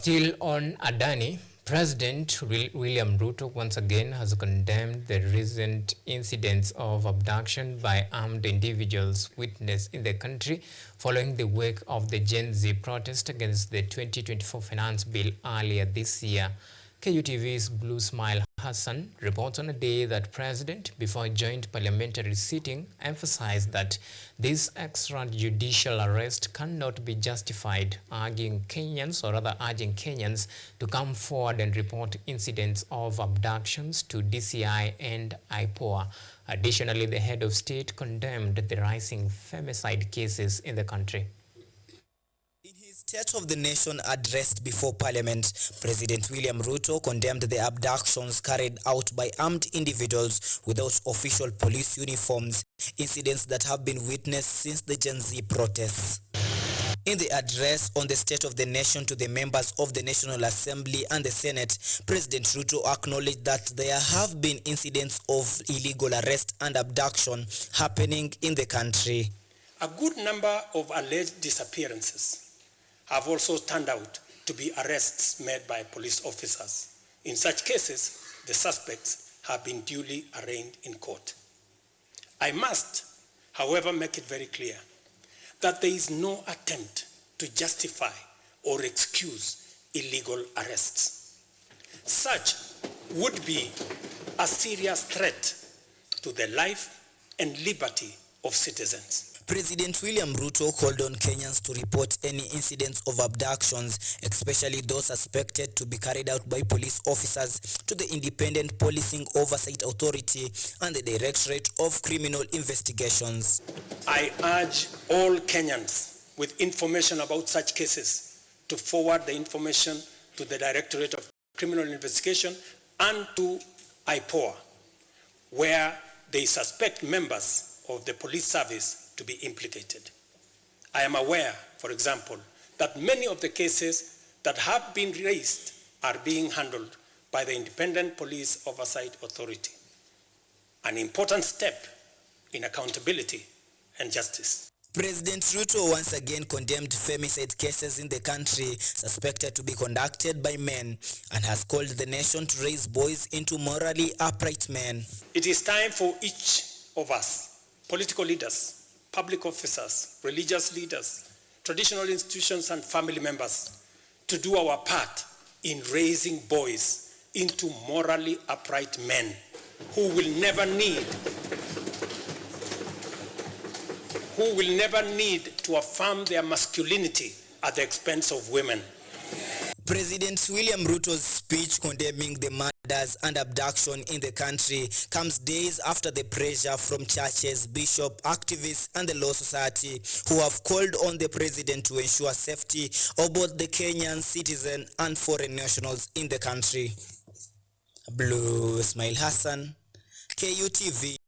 Still on Adani, President William Ruto once again has condemned the recent incidents of abduction by armed individuals witnessed in the country following the wake of the Gen Z protest against the 2024 finance bill earlier this year. KUTV's Blue Smile Hassan reports on a day that President, before a joint parliamentary sitting, emphasized that this extrajudicial arrest cannot be justified, urging Kenyans to come forward and report incidents of abductions to DCI and IPOA. Additionally, the head of state condemned the rising femicide cases in the country. In his State of the Nation address before Parliament, President William Ruto condemned the abductions carried out by armed individuals without official police uniforms, incidents that have been witnessed since the Gen Z protests. In the address on the State of the Nation to the members of the National Assembly and the Senate, President Ruto acknowledged that there have been incidents of illegal arrest and abduction happening in the country. A good number of alleged disappearances have also turned out to be arrests made by police officers. In such cases, the suspects have been duly arraigned in court. I must, however, make it very clear that there is no attempt to justify or excuse illegal arrests. Such would be a serious threat to the life and liberty of citizens. President William Ruto called on Kenyans to report any incidents of abductions, especially those suspected to be carried out by police officers, to the Independent Policing Oversight Authority and the Directorate of Criminal Investigations. I urge all Kenyans with information about such cases to forward the information to the Directorate of Criminal Investigation and to IPOA, where they suspect members of the police service to be implicated. I am aware, for example, that many of the cases that have been raised are being handled by the Independent Police Oversight Authority, an important step in accountability and justice. President Ruto once again condemned femicide cases in the country suspected to be conducted by men and has called the nation to raise boys into morally upright men. It is time for each of us, political leaders, public officers, religious leaders, traditional institutions and family members, to do our part in raising boys into morally upright men who will never need to affirm their masculinity at the expense of women. President William Ruto's speech condemning the murders and abduction in the country comes days after the pressure from churches, bishops, activists and the law society who have called on the president to ensure safety of both the Kenyan citizen and foreign nationals in the country. Blue Smile Hassan, KUTV.